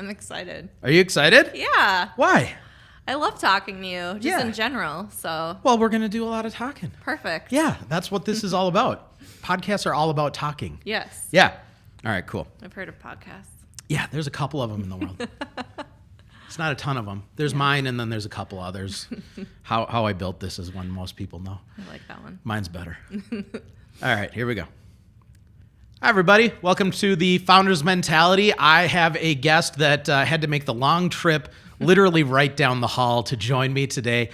I'm excited. Are you excited? Yeah. Why? I love talking to you, just in general. So. Well, we're going to do a lot of talking. Perfect. Yeah, that's what this is all about. Podcasts are all about talking. Yes. Yeah. All right, cool. I've heard of podcasts. Yeah, there's a couple of them in the world. It's not a ton of them. There's mine, and then there's a couple others. How I built this is one most people know. I like that one. Mine's better. All right, here we go. Hi, everybody. Welcome to the Founders Mentality. I have a guest that had to make the long trip literally right down the hall to join me today.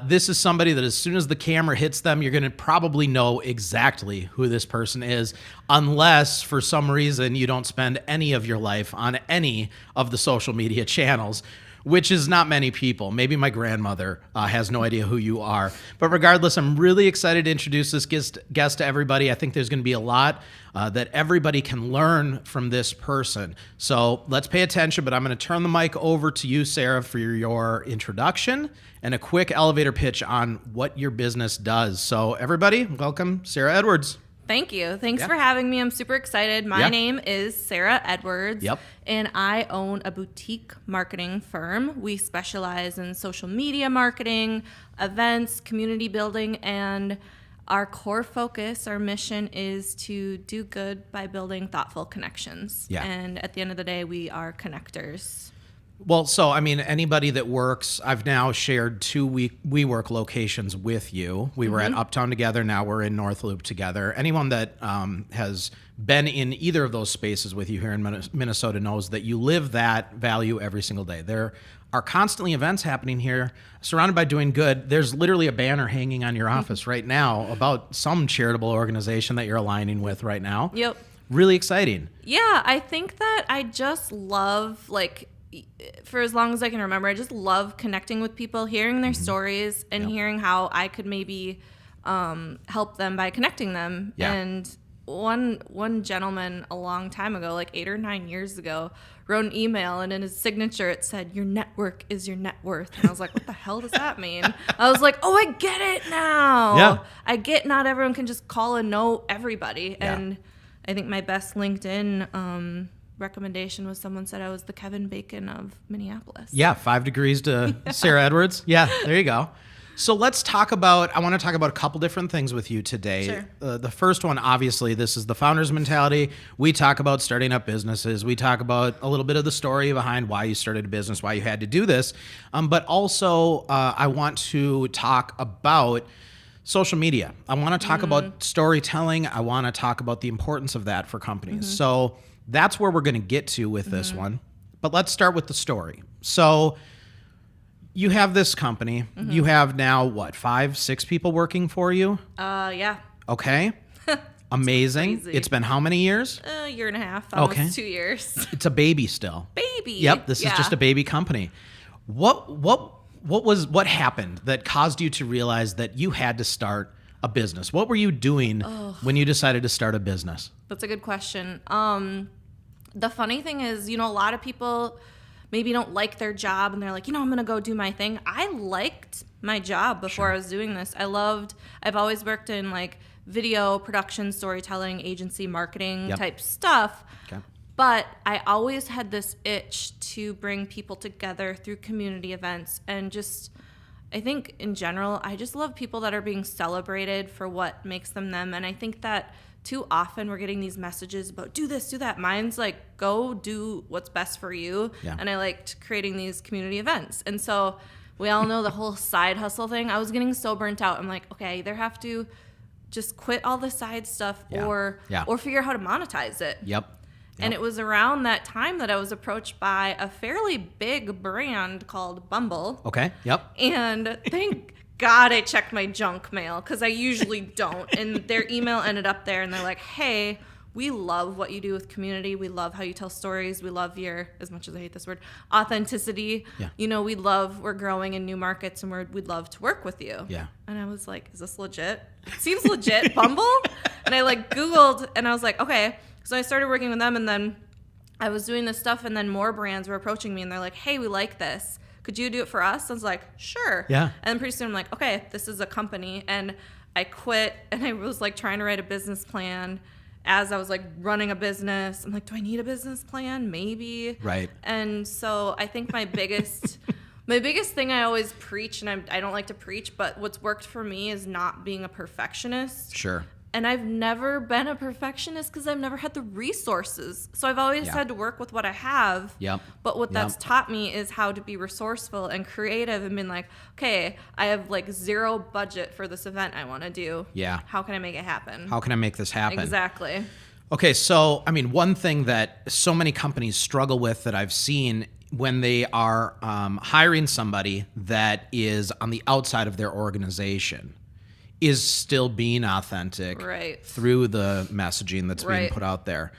This is somebody that as soon as the camera hits them, you're going to probably know exactly who this person is, unless for some reason you don't spend any of your life on any of the social media channels, which is not many people. Maybe my grandmother has no idea who you are. But regardless, I'm really excited to introduce this guest to everybody. I think there's going to be a lot that everybody can learn from this person. So let's pay attention, but I'm going to turn the mic over to you, Sarah, for your introduction and a quick elevator pitch on what your business does. So everybody, welcome Sarah Edwards. Thank you. Thanks for having me. I'm super excited. My name is Sarah Edwards, and I own a boutique marketing firm. We specialize in social media marketing, events, community building, and our core focus, our mission is to do good by building thoughtful connections. Yeah. And at the end of the day, we are connectors. Well, so, I mean, anybody that works, I've now shared 2 WeWork locations with you. We were at Uptown together. Now we're in North Loop together. Anyone that has been in either of those spaces with you here in Minnesota knows that you live that value every single day. There are constantly events happening here, surrounded by doing good. There's literally a banner hanging on your office right now about some charitable organization that you're aligning with right now. Yep. Really exciting. Yeah, I think that I just love, like, for as long as I can remember, I just love connecting with people, hearing their stories, and hearing how I could maybe help them by connecting them. Yeah. And one gentleman a long time ago, like 8 or 9 years ago, wrote an email, and in his signature it said, "Your network is your net worth." And I was like, what the hell does that mean? I was like, oh, I get it now. Yeah. I get not everyone can just call and know everybody. Yeah. And I think my best LinkedIn recommendation was someone said I was the Kevin Bacon of Minneapolis. Yeah, 5 degrees to Sarah Edwards. Yeah, there you go. So I want to talk about a couple different things with you today. Sure. The first one, obviously, this is the Founders Mentality. We talk about starting up businesses. We talk about a little bit of the story behind why you started a business, why you had to do this. But also, I want to talk about social media. I want to talk about storytelling. I want to talk about the importance of that for companies. So that's where we're going to get to with this one. But let's start with the story. So you have this company. You have now, what, 5, 6 people working for you? Yeah. Okay. Amazing. It's been how many years? A year and a half, almost 2 years. It's a baby still. Baby. Yep. This is just a baby company. What happened that caused you to realize that you had to start a business? What were you doing when you decided to start a business? That's a good question. The funny thing is, a lot of people maybe don't like their job and they're like, I'm going to go do my thing. I liked my job before I was doing this. I've always worked in like video production, storytelling, agency, marketing type stuff. Okay. But I always had this itch to bring people together through community events, and just, I think in general, I just love people that are being celebrated for what makes them them. And I think that too often we're getting these messages about do this, do that. Mine's like, go do what's best for you. Yeah. And I liked creating these community events. And so we all know the whole side hustle thing. I was getting so burnt out. I'm like, okay, I either have to just quit all the side stuff or figure out how to monetize it. Yep. And it was around that time that I was approached by a fairly big brand called Bumble. Okay. Yep. And thank God I checked my junk mail, because I usually don't. And their email ended up there, and they're like, hey, we love what you do with community. We love how you tell stories. We love your, as much as I hate this word, authenticity. Yeah. We're growing in new markets, and we'd love to work with you. Yeah. And I was like, is this legit? It seems legit, Bumble? And I Googled, and I was like, okay. So I started working with them, and then I was doing this stuff, and then more brands were approaching me, and they're like, hey, we like this. Could you do it for us? I was like, sure. Yeah. And then pretty soon I'm like, okay, this is a company. And I quit, and I was trying to write a business plan. as I was like running a business, I'm like, do I need a business plan? Maybe. Right. And so I think my biggest my biggest thing I always preach, and I don't like to preach, but what's worked for me is not being a perfectionist. Sure. And I've never been a perfectionist because I've never had the resources. So I've always had to work with what I have. Yep. But what that's taught me is how to be resourceful and creative and been like, okay, I have like zero budget for this event I want to do. Yeah. How can I make it happen? How can I make this happen? Exactly. Okay, so, I mean, one thing that so many companies struggle with that I've seen when they are hiring somebody that is on the outside of their organization is still being authentic through the messaging that's being put out there.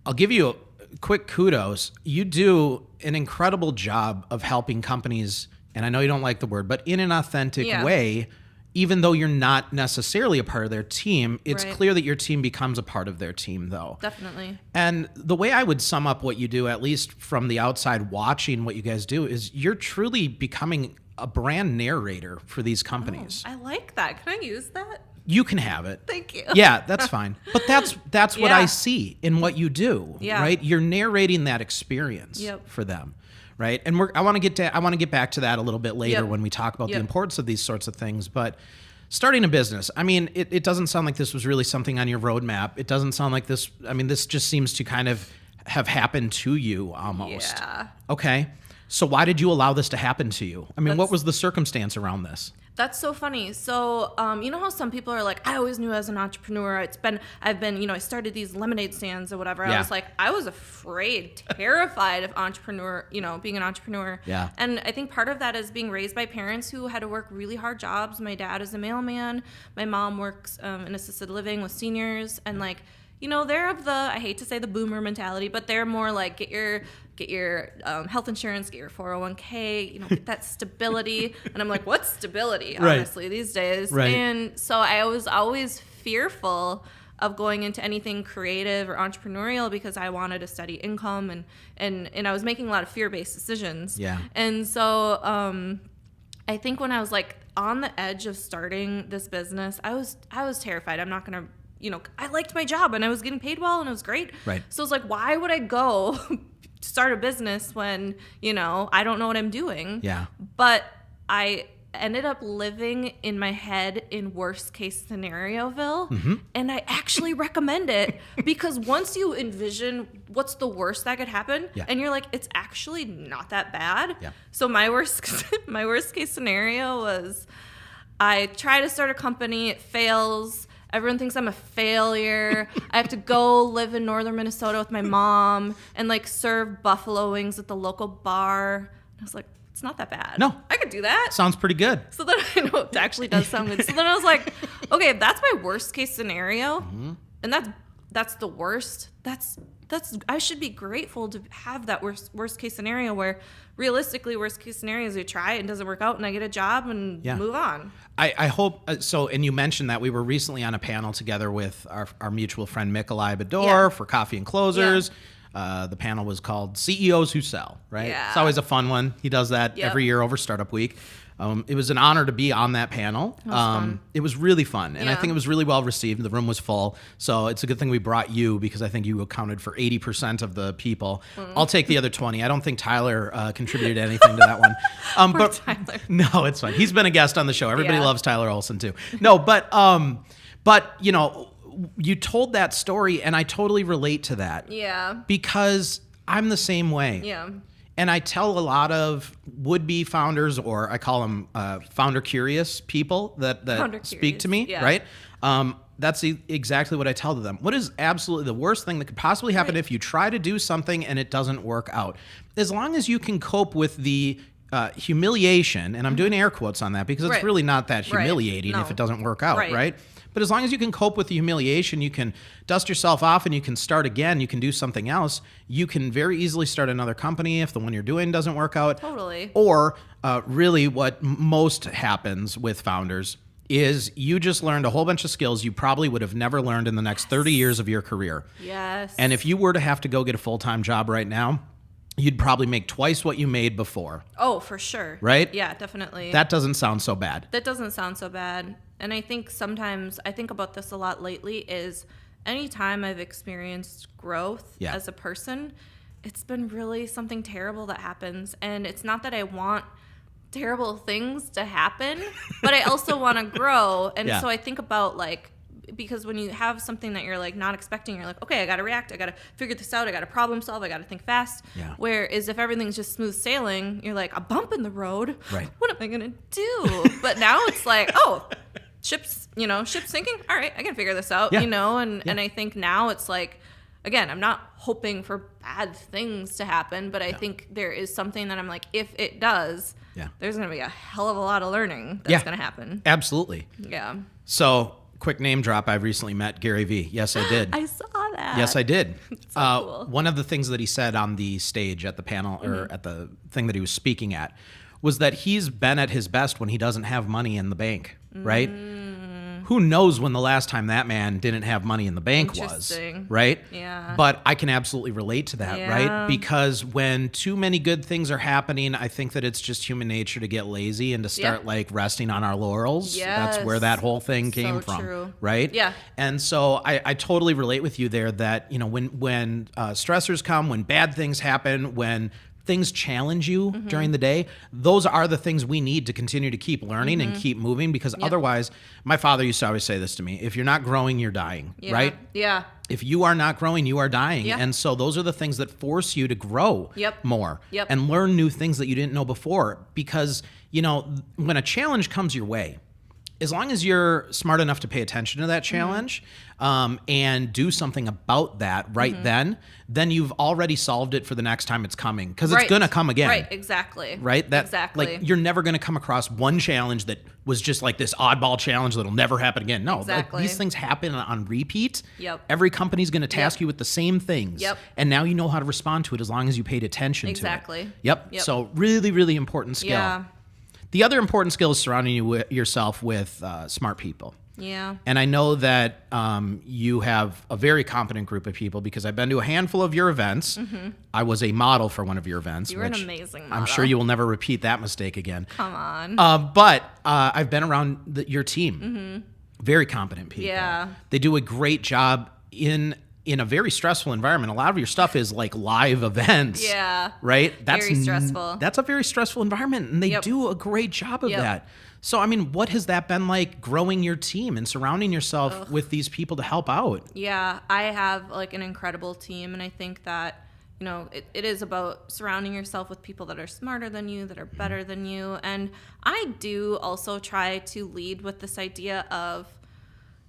I'll give you a quick kudos. You do an incredible job of helping companies, and I know you don't like the word, but in an authentic way, even though you're not necessarily a part of their team, it's clear that your team becomes a part of their team, though. Definitely. And the way I would sum up what you do, at least from the outside watching what you guys do, is you're truly becoming a brand narrator for these companies. Oh, I like that. Can I use that? You can have it. Thank you. Yeah, that's fine. But that's what I see in what you do, right? You're narrating that experience for them, right? And I want to get back to that a little bit later when we talk about the importance of these sorts of things. But starting a business, I mean, it doesn't sound like this was really something on your roadmap. It doesn't sound like this. I mean, this just seems to kind of have happened to you almost. Yeah. Okay. So why did you allow this to happen to you? I mean, what was the circumstance around this? That's so funny. So, you know how some people are like, I always knew as an entrepreneur, I've been, you know, I started these lemonade stands or whatever. I was like, I was afraid, terrified of being an entrepreneur. Yeah. And I think part of that is being raised by parents who had to work really hard jobs. My dad is a mailman. My mom works in assisted living with seniors, and like, you know, they're of the, I hate to say the boomer mentality, but they're more like get your health insurance, get your 401k, you know, get that stability. And I'm like, what's stability, honestly, these days? Right. And so I was always fearful of going into anything creative or entrepreneurial because I wanted a steady income and I was making a lot of fear-based decisions. Yeah. And so I think when I was like on the edge of starting this business, I was terrified. I'm not going to, you know, I liked my job and I was getting paid well and it was great. Right. So it's like, why would I go start a business when, you know, I don't know what I'm doing? Yeah. But I ended up living in my head in worst case scenarioville. Mm-hmm. And I actually recommend it because once you envision what's the worst that could happen and you're like, it's actually not that bad. Yeah. So my worst case scenario was I try to start a company, it fails. Everyone thinks I'm a failure. I have to go live in northern Minnesota with my mom and like serve buffalo wings at the local bar. I was like, it's not that bad. No. I could do that. Sounds pretty good. So then I know it actually does sound good. So then I was like, okay, if that's my worst case scenario, and that's the worst, that's I should be grateful to have that worst case scenario where realistically worst case scenario is you try it and it doesn't work out and I get a job and move on. I hope so. And you mentioned that we were recently on a panel together with our mutual friend Mikolai Bador for Coffee and Closers. The panel was called CEOs Who Sell, right? Yeah. It's always a fun one. He does that every year over Startup Week. It was an honor to be on that panel. It was really fun, and I think it was really well received. The room was full, so it's a good thing we brought you because I think you accounted for 80% of the people. I'll take the other 20. I don't think Tyler contributed anything to that one. But Tyler. No, it's fine. He's been a guest on the show. Everybody loves Tyler Olson too. No, but you know, you told that story, and I totally relate to that. Yeah. Because I'm the same way. Yeah. And I tell a lot of would-be founders, or I call them founder-curious people that speak to me, right? That's exactly what I tell to them. What is absolutely the worst thing that could possibly happen if you try to do something and it doesn't work out? As long as you can cope with the humiliation, and I'm doing air quotes on that because it's really not that humiliating if it doesn't work out, right? But as long as you can cope with the humiliation, you can dust yourself off and you can start again, you can do something else. You can very easily start another company if the one you're doing doesn't work out. Totally. Or really what most happens with founders is you just learned a whole bunch of skills you probably would have never learned in the next 30 years of your career. Yes. And if you were to have to go get a full-time job right now, you'd probably make twice what you made before. Oh, for sure. Right? Yeah, definitely. That doesn't sound so bad. That doesn't sound so bad. And I think sometimes, I think about this a lot lately, is anytime I've experienced growth Yeah. as a person, it's been really something terrible that happens. And it's not that I want terrible things to happen, but I also want to grow. And Yeah. so I think about like, because when you have something that you're like not expecting, you're like, okay, I got to react. I got to figure this out. I got to problem solve. I got to think fast. Yeah. Whereas if everything's just smooth sailing, you're like, a bump in the road. Right. What am I going to do? But now it's like, oh, ship's sinking. All right, I can figure this out, Yeah. and I think now it's like, again, I'm not hoping for bad things to happen, but I think there is something that I'm like, if it does, there's going to be a hell of a lot of learning that's going to happen. Absolutely. Yeah. So, quick name drop. I've recently met Gary Vee. Yes, I did. I saw that. Yes, I did. So cool. One of the things that he said on the stage at the panel or at the thing that he was speaking at was that he's been at his best when he doesn't have money in the bank, right? Who knows when the last time that man didn't have money in the bank was, Interesting. right? Yeah. But I can absolutely relate to that, right? Yeah. Because when too many good things are happening, I think that it's just human nature to get lazy and to start like resting on our laurels. Yes. That's where that whole thing came from, true. right? Yeah. And so I totally relate with you there that, when stressors come, when bad things happen, when things challenge you during the day, those are the things we need to continue to keep learning and keep moving, because otherwise, my father used to always say this to me, if you're not growing, you're dying, right? Yeah. If you are not growing, you are dying. Yeah. And so those are the things that force you to grow more Yep. and learn new things that you didn't know before. Because, when a challenge comes your way, as long as you're smart enough to pay attention to that challenge and do something about that then you've already solved it for the next time it's coming, because it's going to come again. Right, exactly. Right? Exactly. Like, you're never going to come across one challenge that was just like this oddball challenge that'll never happen again. No, Exactly. these things happen on repeat. Yep. Every company's going to task you with the same things. Yep. And now you know how to respond to it as long as you paid attention Exactly. to it. Yep. So really, really important skill. Yeah. The other important skill is surrounding yourself with smart people. Yeah. And I know that you have a very competent group of people, because I've been to a handful of your events. I was a model for one of your events. You were an amazing model. I'm sure you will never repeat that mistake again. Come on. But I've been around your team. Very competent people. Yeah. They do a great job in a very stressful environment. A lot of your stuff is like live events. Yeah. Right? That's Very stressful. That's a very stressful environment, and they do a great job of that. So, I mean, what has that been like, growing your team and surrounding yourself with these people to help out? Yeah, I have like an incredible team, and I think that, it is about surrounding yourself with people that are smarter than you, that are better than you. And I do also try to lead with this idea of,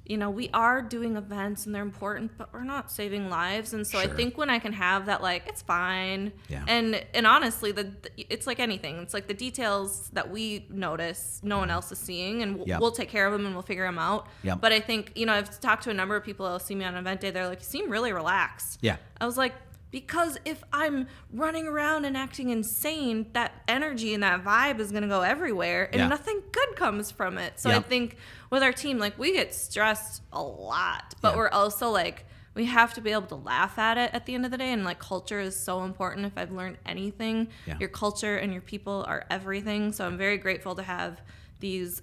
we are doing events and they're important, but we're not saving lives. And so I think when I can have that, like, it's fine. Yeah. And honestly, it's like anything. It's like the details that we notice, no one else is seeing, and we'll take care of them and we'll figure them out. Yep. But I think, I've talked to a number of people that'll see me on event day. They're like, you seem really relaxed. Yeah. I was like, because if I'm running around and acting insane, that energy and that vibe is going to go everywhere, and nothing good comes from it. So I think with our team, like, we get stressed a lot, but we're also like, we have to be able to laugh at it at the end of the day. And like, culture is so important. If I've learned anything, your culture and your people are everything. So I'm very grateful to have these,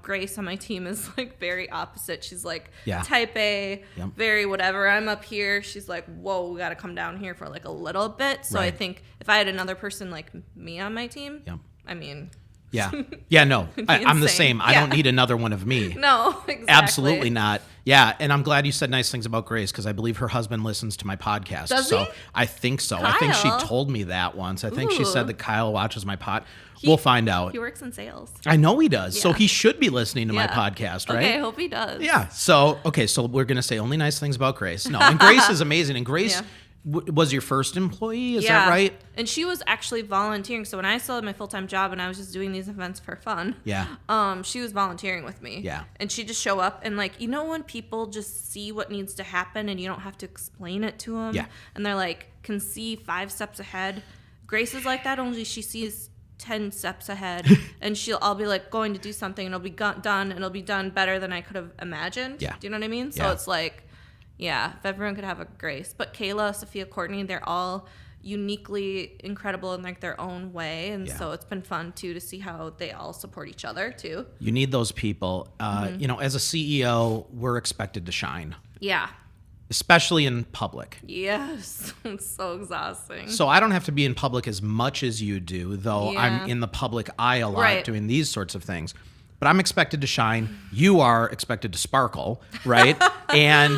Grace on my team is like very opposite. She's like type A, very whatever. I'm up here. She's like, whoa, we got to come down here for like a little bit. So I think if I had another person like me on my team, I mean, no, I'm the same. I don't need another one of me. No, exactly. Absolutely not. Yeah, and I'm glad you said nice things about Grace, because I believe her husband listens to my podcast. Does so he? I think so. Kyle. I think she told me that once. I think she said that Kyle watches my pod. He, we'll find out. He works in sales. I know he does. So he should be listening to my podcast, right? Okay, I hope he does. Yeah. So, so we're going to say only nice things about Grace. No, and Grace is amazing. And Grace was your first employee, is that right? And she was actually volunteering. So when I still had my full-time job and I was just doing these events for fun, she was volunteering with me. Yeah. And she'd just show up and like, when people just see what needs to happen and you don't have to explain it to them, and they're like, can see 5 steps ahead. Grace is like that, only she sees 10 steps ahead, and I'll be like going to do something and it'll be done, and it'll be done better than I could have imagined. Yeah. Do you know what I mean? So it's like, if everyone could have a Grace. But Kayla, Sophia, Courtney, they're all uniquely incredible in like their own way, and so it's been fun too to see how they all support each other too. You need those people. As a CEO, we're expected to shine. Yeah. especially in public. Yes. It's so exhausting. So I don't have to be in public as much as you do, though I'm in the public eye a lot doing these sorts of things. But I'm expected to shine. You are expected to sparkle, right? And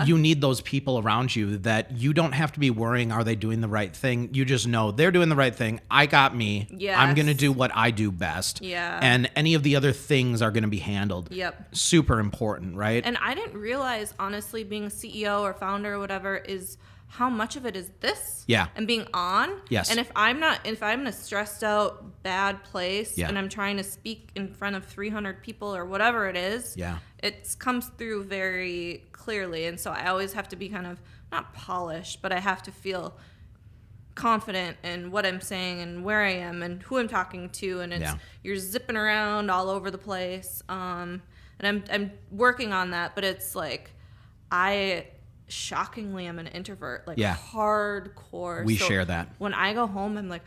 you need those people around you that you don't have to be worrying, are they doing the right thing? You just know they're doing the right thing. I got me. Yes. I'm going to do what I do best. Yeah. And any of the other things are going to be handled. Yep. Super important, right? And I didn't realize, honestly, being a CEO or founder or whatever is how much of it is this. Yeah. And being on. Yes. And if I'm in a stressed out, bad place and I'm trying to speak in front of 300 people or whatever it is, it comes through very clearly. And so I always have to be kind of, not polished, but I have to feel confident in what I'm saying and where I am and who I'm talking to. And it's you're zipping around all over the place. And I'm working on that, but it's like shockingly I'm an introvert, like hardcore. We share that. When I go home, I'm like,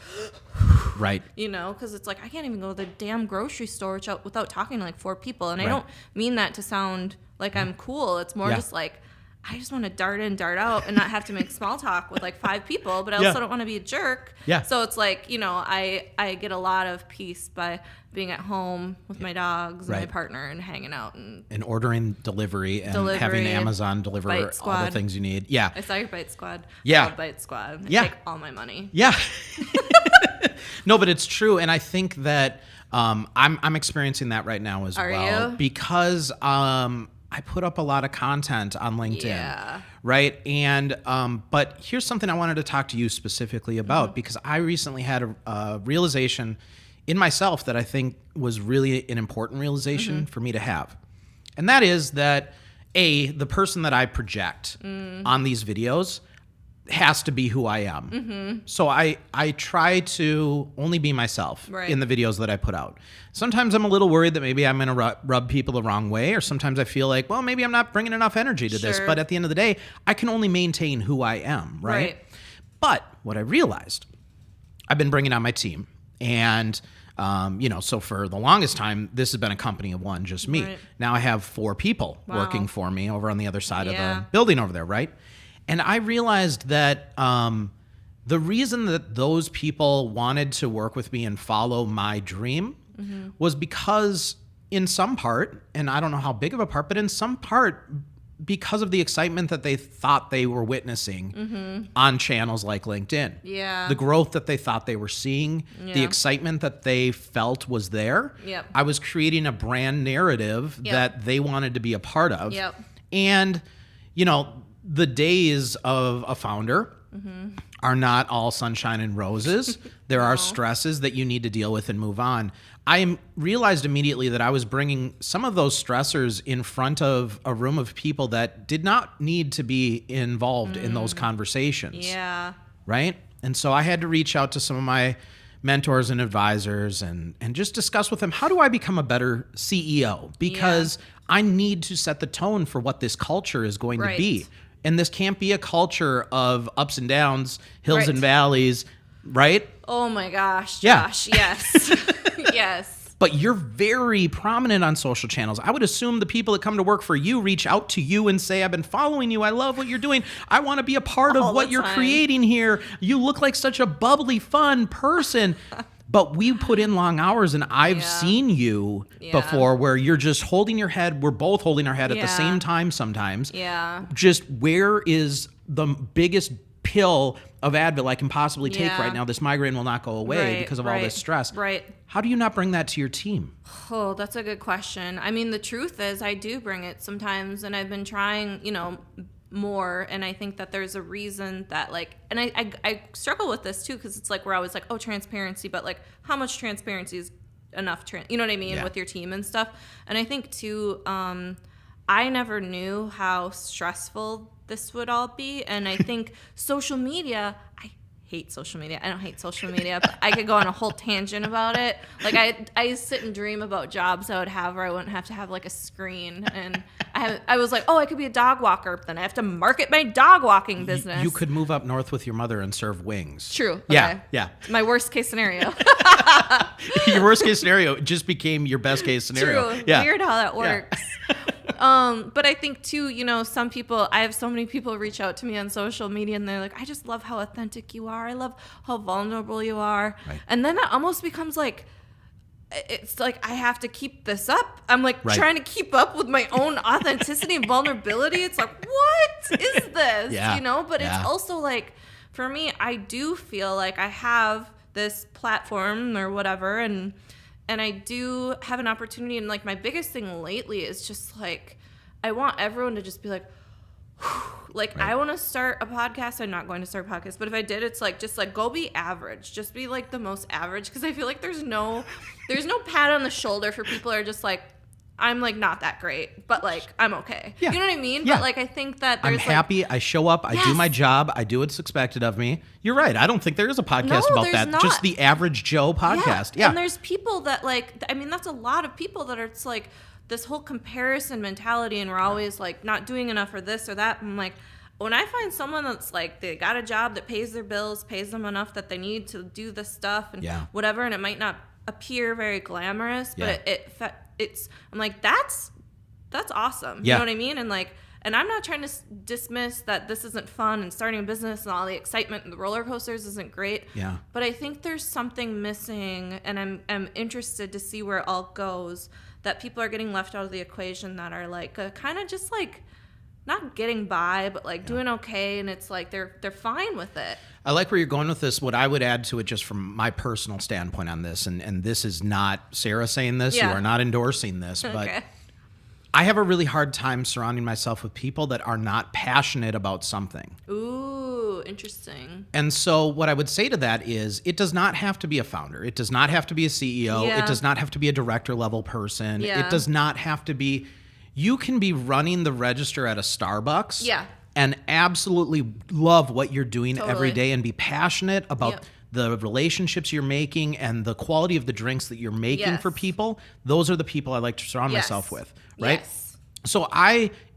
right. You know, because it's like I can't even go to the damn grocery store without talking to like 4 people. And I don't mean that to sound like I'm cool. It's more just like I just want to dart in, dart out, and not have to make small talk with like 5 people. But I also don't want to be a jerk. Yeah. So it's like, you know, I get a lot of peace by being at home with my dogs and my partner and hanging out and ordering delivery and having Amazon deliver all the things you need. Yeah. I saw your Bite Squad. Yeah. I love Bite Squad. They take all my money. Yeah. No, but it's true, and I think that I'm experiencing that right now as well. You? Because I put up a lot of content on LinkedIn, right? And but here's something I wanted to talk to you specifically about because I recently had a realization in myself that I think was really an important realization for me to have. And that is that the person that I project on these videos has to be who I am. So I try to only be myself in the videos that I put out. Sometimes I'm a little worried that maybe I'm going to rub people the wrong way, or sometimes I feel like, well, maybe I'm not bringing enough energy to this. But at the end of the day, I can only maintain who I am, right? But what I realized, I've been bringing on my team, and you know, so for the longest time, this has been a company of one, just me. Now I have 4 people working for me over on the other side of the building over there, right? And I realized that the reason that those people wanted to work with me and follow my dream was because in some part, and I don't know how big of a part, but in some part, because of the excitement that they thought they were witnessing on channels like LinkedIn. Yeah. The growth that they thought they were seeing, the excitement that they felt was there. I was creating a brand narrative that they wanted to be a part of. And, you know, the days of a founder are not all sunshine and roses. There are stresses that you need to deal with and move on. I realized immediately that I was bringing some of those stressors in front of a room of people that did not need to be involved in those conversations. Right? And so I had to reach out to some of my mentors and advisors and just discuss with them, how do I become a better CEO? Because I need to set the tone for what this culture is going to be. And this can't be a culture of ups and downs, hills and valleys, right? Oh my gosh, Josh. Yes. Yes. But you're very prominent on social channels. I would assume the people that come to work for you reach out to you and say, I've been following you. I love what you're doing. I want to be a part of what you're creating here. You look like such a bubbly, fun person. But we put in long hours, and I've seen you before where you're just holding your head. We're both holding our head at the same time sometimes. Just where is the biggest pill of Advil I can possibly take right now? This migraine will not go away because of all this stress. How do you not bring that to your team? Oh, that's a good question. I mean, the truth is I do bring it sometimes, and I've been trying, you know, more, and I think that there's a reason that, like, and I struggle with this too, because it's like we're always like, oh, transparency, but like how much transparency is enough, you know what I mean, with your team and stuff. And I think too, I never knew how stressful this would all be, and I think social media, I hate social media. I don't hate social media, but I could go on a whole tangent about it. Like I sit and dream about jobs I would have where I wouldn't have to have like a screen. And I was like, oh, I could be a dog walker, but then I have to market my dog walking business. You could move up north with your mother and serve wings. True. Okay. Yeah. My worst case scenario. Your worst case scenario just became your best case scenario. True. Weird how that works. But I think too, some people, I have so many people reach out to me on social media and they're like, I just love how authentic you are. I love how vulnerable you are. Right. And then it almost becomes like, it's like I have to keep this up. I'm like trying to keep up with my own authenticity and vulnerability. It's like, what is this? Yeah. But it's also like, for me, I do feel like I have this platform or whatever, and I do have an opportunity. And like my biggest thing lately is just like, I want everyone to just be like, like, I want to start a podcast. I'm not going to start a podcast, but if I did, it's like, just like, go be average. Just be like the most average. Because I feel like there's no pat on the shoulder for people who are just like, I'm like not that great, but like I'm okay. Yeah. You know what I mean? Yeah. But like I think that there's I'm happy. I show up. I do my job. I do what's expected of me. You're right. I don't think there is a podcast about that. Not. Just the average Joe podcast. Yeah. And there's people that like, I mean, that's a lot of people that are, it's like this whole comparison mentality, and we're always like not doing enough for this or that. I'm like, when I find someone that's like, they got a job that pays their bills, pays them enough that they need to do this stuff and whatever, and it might not appear very glamorous, but it's I'm like, that's awesome. You know what I mean? And like, and I'm not trying to dismiss that this isn't fun and starting a business and all the excitement and the roller coasters isn't great. Yeah. But I think there's something missing, and I'm interested to see where it all goes, that people are getting left out of the equation that are like kind of just like not getting by, but like doing okay, and it's like they're fine with it. I like where you're going with this. What I would add to it, just from my personal standpoint on this, and this is not Sarah saying this, you are not endorsing this, but I have a really hard time surrounding myself with people that are not passionate about something. Ooh, interesting. And so what I would say to that is, it does not have to be a founder. It does not have to be a CEO. Yeah. It does not have to be a director level person. Yeah. It does not have to be, you can be running the register at a Starbucks and absolutely love what you're doing every day and be passionate about the relationships you're making and the quality of the drinks that you're making for people. Those are the people I like to surround myself with, right? Yes. So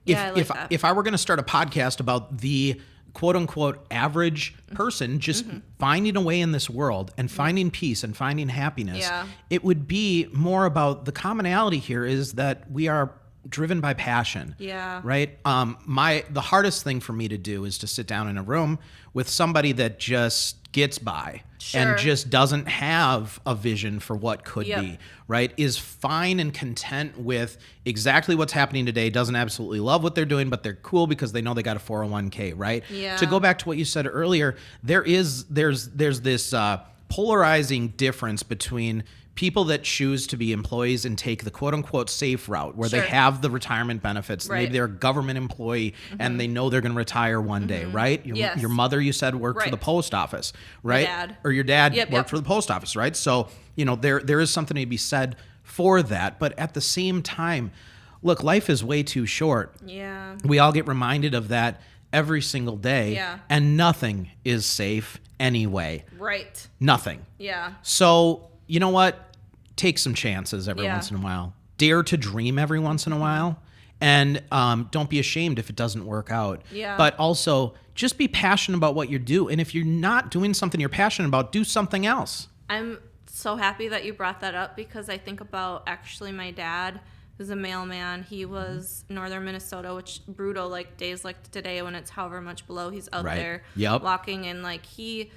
if I were going to start a podcast about the quote unquote average person just finding a way in this world and finding peace and finding happiness, it would be more about the commonality here is that we are driven by passion. Yeah. Right? The hardest thing for me to do is to sit down in a room with somebody that just gets by and just doesn't have a vision for what could be, right? Is fine and content with exactly what's happening today, doesn't absolutely love what they're doing, but they're cool because they know they got a 401k, right? Yeah. To go back to what you said earlier, there's this polarizing difference between people that choose to be employees and take the quote-unquote safe route where they have the retirement benefits. Maybe they're a government employee and they know they're going to retire one day, right? Your mother, you said, worked for the post office, right? Dad. Or your dad worked for the post office, right? So, there is something to be said for that. But at the same time, look, life is way too short. Yeah. We all get reminded of that every single day. Yeah. And nothing is safe anyway. Right. Nothing. Yeah. So, you know what? Take some chances every once in a while. Dare to dream every once in a while. And don't be ashamed if it doesn't work out. Yeah. But also, just be passionate about what you do. And if you're not doing something you're passionate about, do something else. I'm so happy that you brought that up, because I think about actually my dad, who's a mailman. He was northern Minnesota, which brutal, like days like today when it's however much below, he's out there walking, and like he's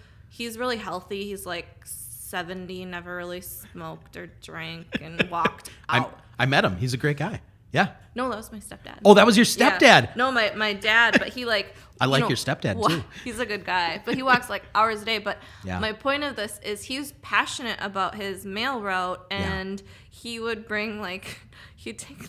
really healthy. He's like 70, never really smoked or drank, and walked out. I met him. He's a great guy. Yeah. No, that was my stepdad. Oh, that was your stepdad? Yeah. No, my dad, but he like... I like your stepdad, too. He's a good guy, but he walks like hours a day. But my point of this is he was passionate about his mail route, and he would bring like...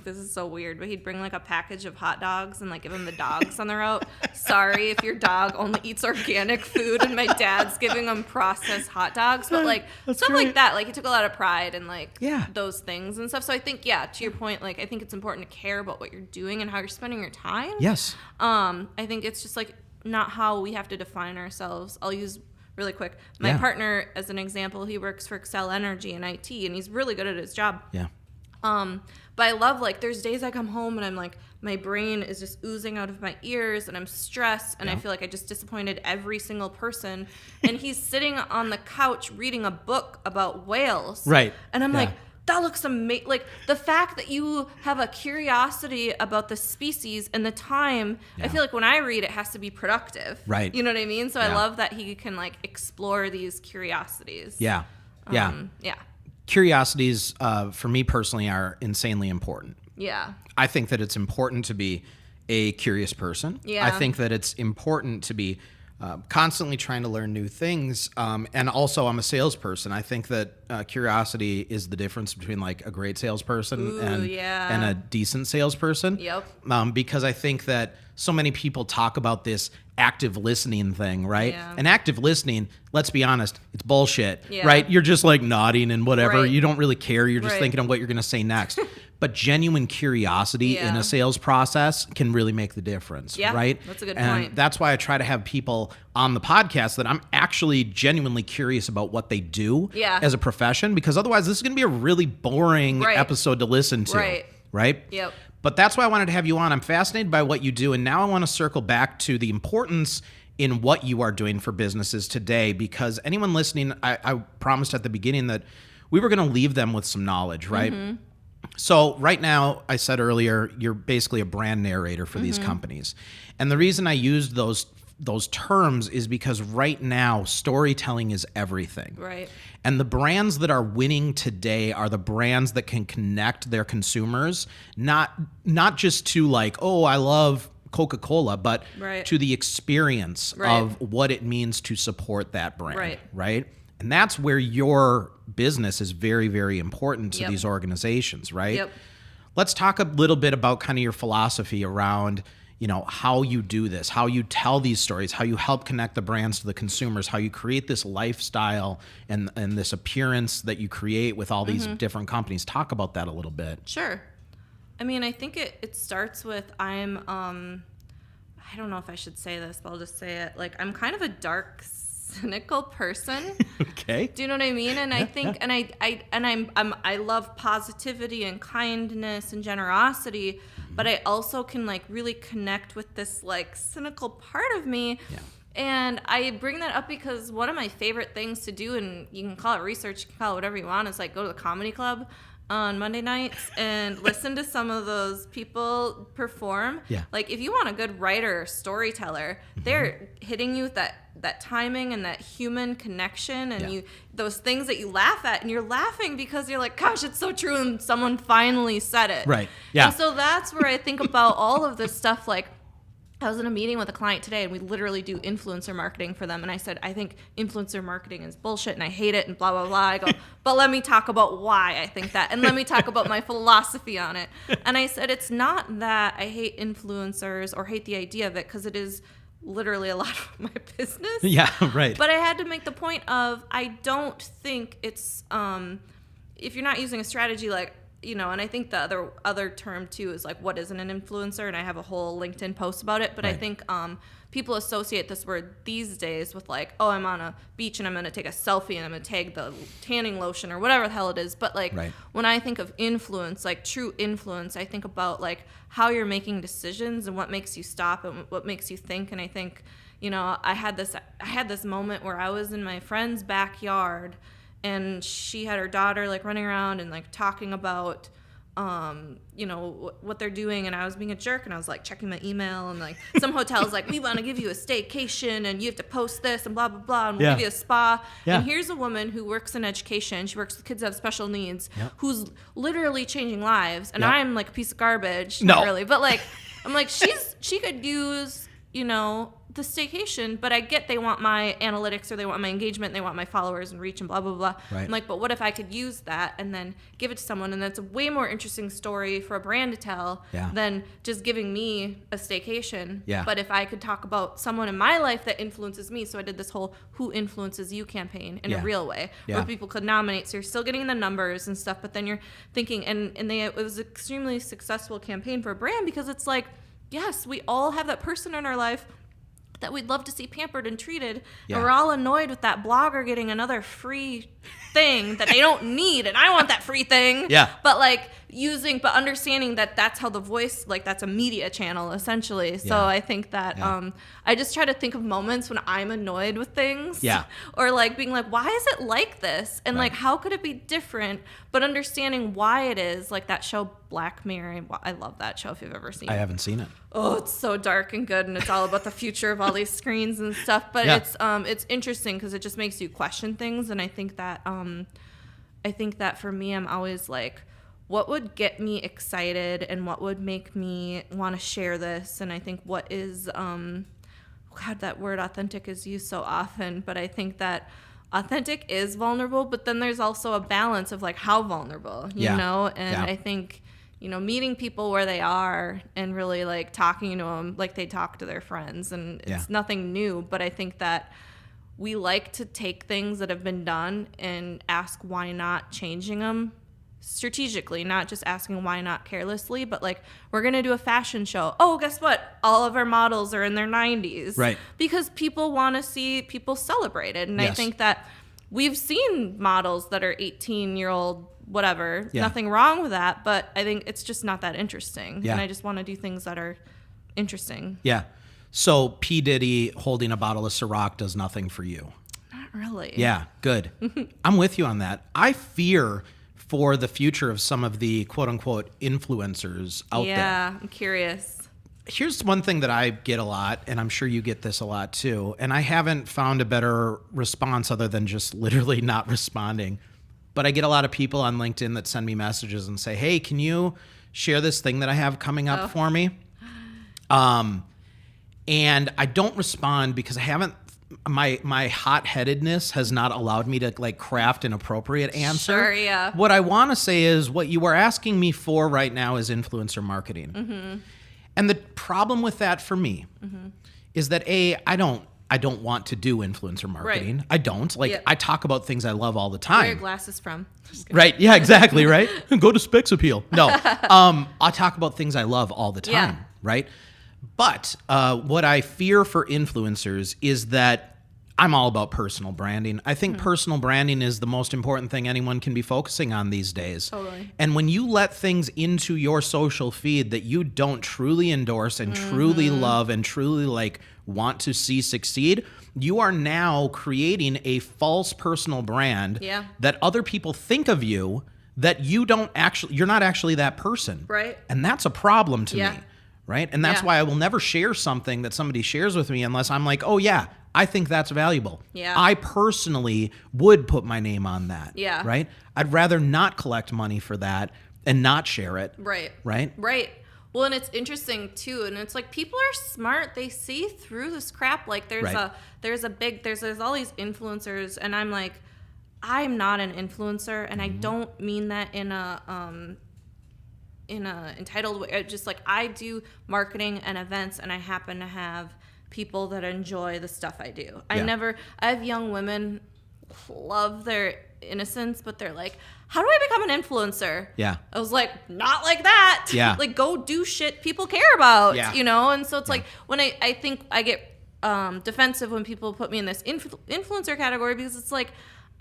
this is so weird, but he'd bring like a package of hot dogs and like give them the dogs on the route. Sorry if your dog only eats organic food and my dad's giving them processed hot dogs, but like stuff like that. Like he took a lot of pride in like those things and stuff. So I think, to your point, like I think it's important to care about what you're doing and how you're spending your time. Yes. I think it's just like not how we have to define ourselves. I'll use really quick. My partner, as an example, he works for Excel Energy in IT, and he's really good at his job. Yeah. But I love, like, there's days I come home and I'm like, my brain is just oozing out of my ears and I'm stressed and I feel like I just disappointed every single person. And he's sitting on the couch reading a book about whales. Right. And I'm like, that looks amazing. Like the fact that you have a curiosity about the species and the time, I feel like when I read it has to be productive. Right. You know what I mean? So I love that he can like explore these curiosities. Yeah. Yeah. Yeah. Curiosities, for me personally, are insanely important. Yeah. I think that it's important to be a curious person. Yeah. I think that it's important to be constantly trying to learn new things. And also, I'm a salesperson. I think that curiosity is the difference between like a great salesperson and a decent salesperson. Yep. Because I think that so many people talk about this active listening thing, right? Yeah. And active listening, let's be honest, it's bullshit, Yeah. right? You're just like nodding and whatever. Right. You don't really care. You're just Right. thinking of what you're going to say next. But genuine curiosity in a sales process can really make the difference, right? That's a good and point. That's why I try to have people on the podcast that I'm actually genuinely curious about what they do as a profession, because otherwise this is going to be a really boring episode to listen to, right? Yep. But that's why I wanted to have you on. I'm fascinated by what you do, and now I want to circle back to the importance in what you are doing for businesses today, because anyone listening, I promised at the beginning that we were going to leave them with some knowledge, right? Mm-hmm. So right now, I said earlier, you're basically a brand narrator for these companies. And the reason I used those terms is because right now, storytelling is everything. Right. And the brands that are winning today are the brands that can connect their consumers, not just to like, oh, I love Coca-Cola, but to the experience of what it means to support that brand, right? And that's where your business is very, very important to these organizations, right? Yep. Let's talk a little bit about kind of your philosophy around, you know, how you do this, how you tell these stories, how you help connect the brands to the consumers, how you create this lifestyle and this appearance that you create with all these different companies. Talk about that a little bit. Sure. I mean, I think it starts with I don't know if I should say this, but I'll just say it. Like, I'm kind of a dark, cynical person. Okay. Do you know what I mean? And I think, and I love positivity and kindness and generosity, but I also can like really connect with this like cynical part of me. Yeah. And I bring that up because one of my favorite things to do, and you can call it research, you can call it whatever you want, is like go to the comedy club on Monday nights and listen to some of those people perform. Yeah. Like if you want a good writer or storyteller, they're hitting you with that timing and that human connection and you those things that you laugh at, and you're laughing because you're like, gosh, it's so true, and someone finally said it. Right. Yeah. And so that's where I think about all of this stuff. Like I was in a meeting with a client today, and we literally do influencer marketing for them. And I said, I think influencer marketing is bullshit, and I hate it, and blah, blah, blah. I go, but let me talk about why I think that, and let me talk about my philosophy on it. And I said, it's not that I hate influencers or hate the idea of it, because it is literally a lot of my business. Yeah, right. But I had to make the point of, I don't think it's, if you're not using a strategy like, you know, and I think the other term too is like, what isn't an influencer? And I have a whole LinkedIn post about it. But I think people associate this word these days with like, oh, I'm on a beach and I'm going to take a selfie and I'm going to tag the tanning lotion or whatever the hell it is. But like when I think of influence, like true influence, I think about like how you're making decisions and what makes you stop and what makes you think. And I think, you know, I had this moment where I was in my friend's backyard, and she had her daughter like running around and like talking about, you know, what they're doing. And I was being a jerk, and I was like checking my email, and like some hotels like, we want to give you a staycation and you have to post this and blah, blah, blah. And we'll give you a spa. Yeah. And here's a woman who works in education. She works with kids that have special needs, who's literally changing lives. And I'm like a piece of garbage. No. Not really. But like, I'm like, she could use, you know, the staycation, but I get they want my analytics, or they want my engagement, they want my followers and reach and blah, blah, blah. Right. I'm like, but what if I could use that and then give it to someone? And that's a way more interesting story for a brand to tell than just giving me a staycation. Yeah. But if I could talk about someone in my life that influences me, so I did this whole Who Influences You campaign in a real way, where people could nominate. So you're still getting the numbers and stuff, but then you're thinking, and it was an extremely successful campaign for a brand, because it's like, yes, we all have that person in our life that we'd love to see pampered and treated. Yeah. And we're all annoyed with that blogger getting another free thing that they don't need. And I want that free thing. Yeah. But like understanding that that's how the voice, like that's a media channel essentially. So Yeah. I think that I just try to think of moments when I'm annoyed with things. Yeah. Or like being like, why is it like this? And like, how could it be different? But understanding why it is, like that show Black Mirror. I love that show if you've ever seen it. I haven't seen it. Oh, it's so dark and good, and it's all about the future of all these screens and stuff. But it's interesting because it just makes you question things, and I think that for me, I'm always like, what would get me excited, and what would make me want to share this? And I think what is God, that word authentic is used so often, but I think that authentic is vulnerable, but then there's also a balance of like how vulnerable, you know? And I think, meeting people where they are and really like talking to them like they talk to their friends, and it's nothing new, but I think that we like to take things that have been done and ask why not changing them strategically, not just asking why not carelessly, but like, we're going to do a fashion show. Oh, guess what? All of our models are in their 90s. Right. Because people want to see people celebrated. And I think that we've seen models that are 18-year-old, whatever. Yeah. Nothing wrong with that, but I think it's just not that interesting. Yeah. And I just want to do things that are interesting. Yeah. So P. Diddy holding a bottle of Ciroc does nothing for you. Not really. Yeah, good. I'm with you on that. I fear for the future of some of the quote-unquote influencers out there. Yeah, I'm curious. Here's one thing that I get a lot, and I'm sure you get this a lot too, and I haven't found a better response other than just literally not responding. But I get a lot of people on LinkedIn that send me messages and say, hey, can you share this thing that I have coming up for me? And I don't respond because I haven't, my hot-headedness has not allowed me to like craft an appropriate answer. Sure, yeah. What I want to say is what you are asking me for right now is influencer marketing. Mm-hmm. And the problem with that for me is that I don't want to do influencer marketing. Right. I don't. Like I talk about things I love all the time. Where are your glasses from? Right. Yeah, exactly. Right. Go to Specs Appeal. No, I talk about things I love all the time. Yeah. Right. But what I fear for influencers is that I'm all about personal branding. I think personal branding is the most important thing anyone can be focusing on these days. Totally. And when you let things into your social feed that you don't truly endorse and truly love and truly like want to see succeed, you are now creating a false personal brand that other people think of you that you're not actually that person. Right. And that's a problem to me. Right. And that's why I will never share something that somebody shares with me unless I'm like, oh, yeah, I think that's valuable. Yeah. I personally would put my name on that. Yeah. Right. I'd rather not collect money for that and not share it. Right. Right. Right. Well, and it's interesting too, and it's like people are smart. They see through this crap. Like there's there's all these influencers, and I'm like, I'm not an influencer, and I don't mean that in a entitled way. Just like I do marketing and events, and I happen to have people that enjoy the stuff I do. I have young women love their innocence, but they're like, how do I become an influencer? Yeah. I was like, not like that. Yeah. Like go do shit people care about, you know? And so it's like when I think I get defensive when people put me in this influencer category, because it's like,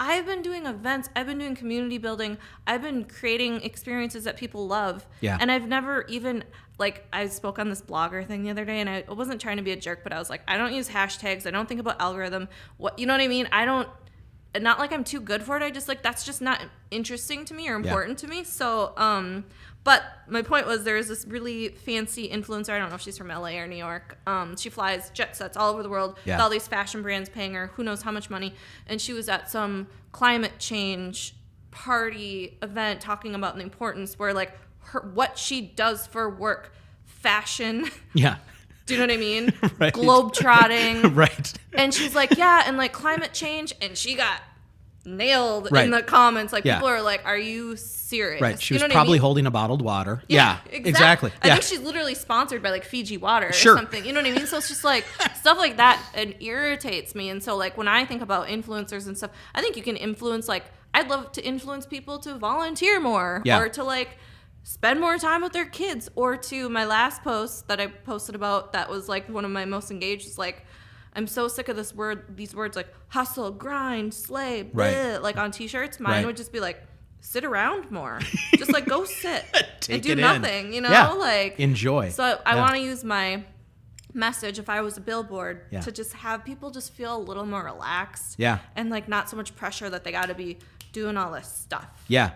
I've been doing events, I've been doing community building, I've been creating experiences that people love. Yeah. And I've never even, like, I spoke on this blogger thing the other day, and I wasn't trying to be a jerk, but I was like, I don't use hashtags, I don't think about algorithm. You know what I mean? Not like I'm too good for it, I just, like, that's just not interesting to me or important to me. So, but my point was there's this really fancy influencer, I don't know if she's from LA or New York. She flies jet sets all over the world with all these fashion brands paying her who knows how much money. And she was at some climate change party event talking about the importance where like what she does for work, fashion. Yeah. Do you know what I mean? Right. Globetrotting. Right. And she's like, yeah, and like climate change, and she got nailed in the comments. Like people are like, are you serious? Right. She was probably holding a bottled water. Yeah, exactly. I think she's literally sponsored by like Fiji water or something. You know what I mean? So it's just like stuff like that, it irritates me. And so like when I think about influencers and stuff, I think you can influence, like I'd love to influence people to volunteer more or to like spend more time with their kids, or to my last post that I posted about that was like one of my most engaged is like, I'm so sick of these words like hustle, grind, slay, Right. bleh, like on t-shirts. Mine Right. would just be like, sit around more. Just like go sit Take and do it in. nothing, you know? Yeah. Like Enjoy. So I Yeah. want to use my message, if I was a billboard, Yeah. to just have people just feel a little more relaxed. Yeah. And like not so much pressure that they got to be doing all this stuff. Yeah.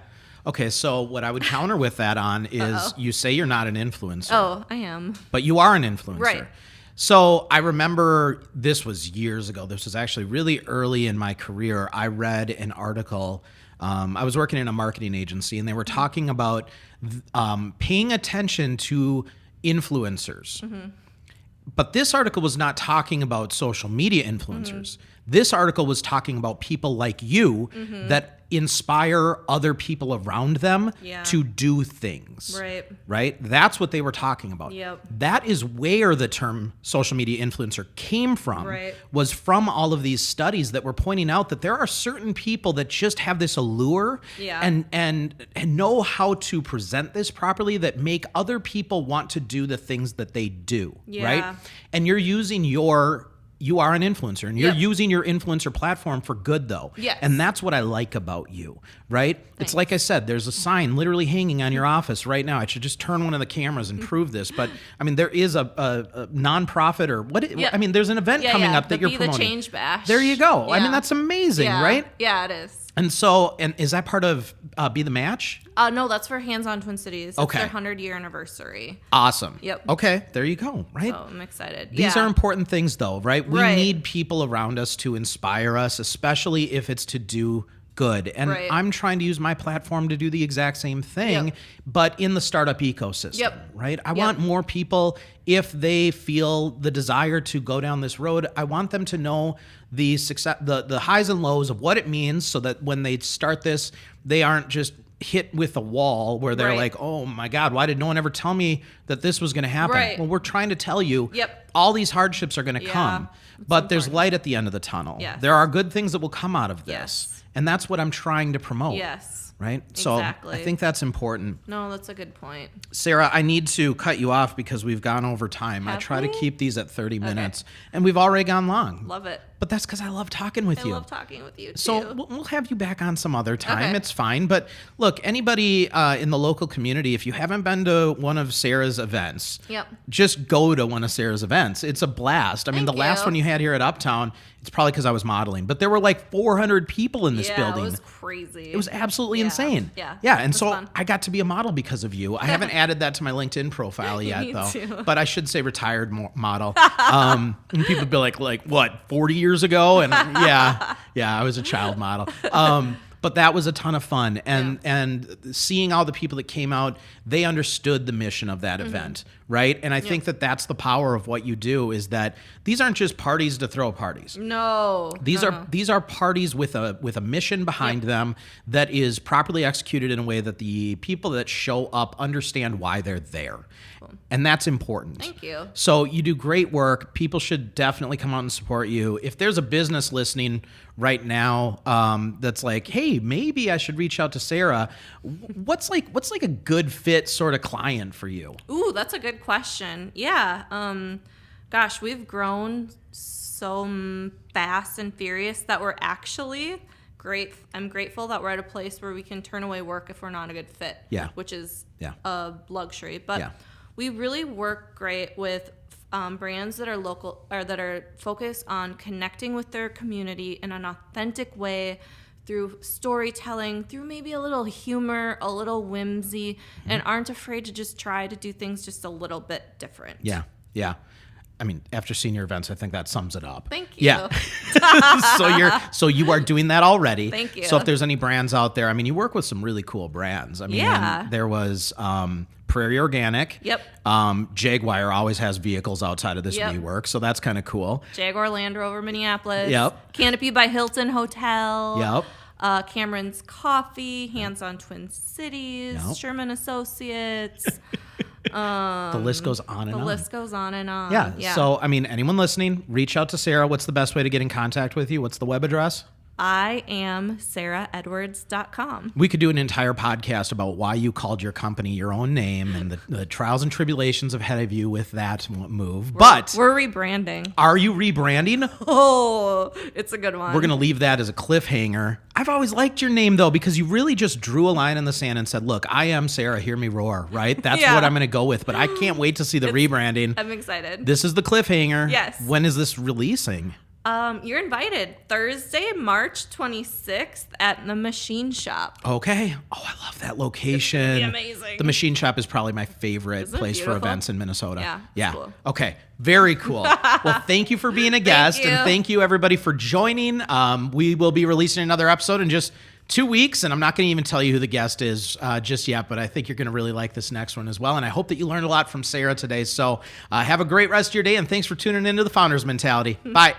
Okay, so what I would counter with that on is you say you're not an influencer. Oh, I am. But you are an influencer. Right. So I remember this was years ago. This was actually really early in my career. I read an article. I was working in a marketing agency, and they were talking about paying attention to influencers. Mm-hmm. But this article was not talking about social media influencers. This article was talking about people like you that inspire other people around them Yeah. to do things. Right. Right? That's what they were talking about. Yep. That is where the term social media influencer came from. Right. Was from all of these studies that were pointing out that there are certain people that just have this allure Yeah. and know how to present this properly that make other people want to do the things that they do. Yeah. Right? And you're using you are an influencer, and you're Yep. using your influencer platform for good, though. Yes. And that's what I like about you, right? It's like I said, there's a sign literally hanging on your office right now. I should just turn one of the cameras and prove this. But, I mean, there is a nonprofit or what? Yep. I mean, there's an event coming up that the you're Be promoting. the Change Bash. There you go. I Yeah. mean, that's amazing, Yeah. right? Yeah, it is. And so, and is that part of Be the Match? No, that's for Hands on Twin Cities. It's Okay. their 100-year anniversary. Awesome. Yep. Okay, there you go, right? So I'm excited. These are important things, though, right? We Right. need people around us to inspire us, especially if it's to do good. And Right. I'm trying to use my platform to do the exact same thing, Yep. but in the startup ecosystem, Yep. right? I want more people, if they feel the desire to go down this road, I want them to know the success, the highs and lows of what it means, so that when they start this, they aren't just hit with a wall where they're Right. like, oh my God, why did no one ever tell me that this was going to happen? Right. Well, we're trying to tell you Yep. all these hardships are going to Yeah, come, it's but there's important. light at the end of the tunnel. Yes. There are good things that will come out of this. Yes. And that's what I'm trying to promote. Yes. Right? So Exactly. I think that's important. No, that's a good point. Sarah, I need to cut you off because we've gone over time. I Have try to we? keep these at 30 minutes, and we've already gone long. Love it. But that's because I love talking with I you. love talking with you too. So we'll have you back on some other time. Okay. It's fine. But look, anybody in the local community, if you haven't been to one of Sarah's events, Yep. just go to one of Sarah's events. It's a blast. I mean, Thank the last you. one you had here at Uptown, it's probably because I was modeling, but there were like 400 people in this yeah, building. it was crazy. It was absolutely Yeah. insane. Yeah. Yeah. And It was so fun. I got to be a model because of you. I haven't added that to my LinkedIn profile yet, Me though. too. But I should say retired model. And people would be like, what, 40 years ago? And yeah, I was a child model. But that was a ton of fun. And seeing all the people that came out, they understood the mission of that event, right? And I think that that's the power of what you do, is that these aren't just parties to throw parties. No. These are parties with a mission behind them that is properly executed in a way that the people that show up understand why they're there. And that's important. Thank you. So you do great work. People should definitely come out and support you. If there's a business listening right now that's like, hey, maybe I should reach out to Sarah, what's like a good fit sort of client for you? Ooh, that's a good question. Yeah. Gosh, we've grown so fast and furious that we're actually great. I'm grateful that we're at a place where we can turn away work if we're not a good fit. Yeah. Which is Yeah. a luxury. But Yeah. we really work great with brands that are local or that are focused on connecting with their community in an authentic way, through storytelling, through maybe a little humor, a little whimsy, and aren't afraid to just try to do things just a little bit different. Yeah. Yeah. I mean, after senior events, I think that sums it up. Thank you. Yeah. so you are doing that already. Thank you. So if there's any brands out there, I mean, you work with some really cool brands. I mean, Yeah. there was Prairie Organic. Yep. Jaguar always has vehicles outside of this Yep. WeWork, so that's kind of cool. Jaguar Land Rover Minneapolis. Yep. Canopy by Hilton Hotel. Yep. Cameron's Coffee. Hands on Twin Cities. Yep. Sherman Associates. The list goes on and The on. list goes on and on. Yeah. So, I mean, anyone listening, reach out to Sarah. What's the best way to get in contact with you? What's the web address? I am SarahEdwards.com. We could do an entire podcast about why you called your company your own name and the trials and tribulations ahead of you with that move. But we're rebranding. Are you rebranding? Oh, it's a good one. We're going to leave that as a cliffhanger. I've always liked your name, though, because you really just drew a line in the sand and said, look, I am Sarah, hear me roar, right? That's what I'm going to go with. But I can't wait to see the rebranding. I'm excited. This is the cliffhanger. Yes. When is this releasing? You're invited Thursday, March 26th at the Machine Shop. Okay. Oh, I love that location. It's gonna be amazing. The Machine Shop is probably my favorite place for events in Minnesota. Yeah. Cool. Okay. Very cool. Well, thank you for being a guest, and thank you everybody for joining. We will be releasing another episode in just 2 weeks, and I'm not going to even tell you who the guest is just yet, but I think you're going to really like this next one as well. And I hope that you learned a lot from Sarah today. So have a great rest of your day, and thanks for tuning into the Founders Mentality. Bye.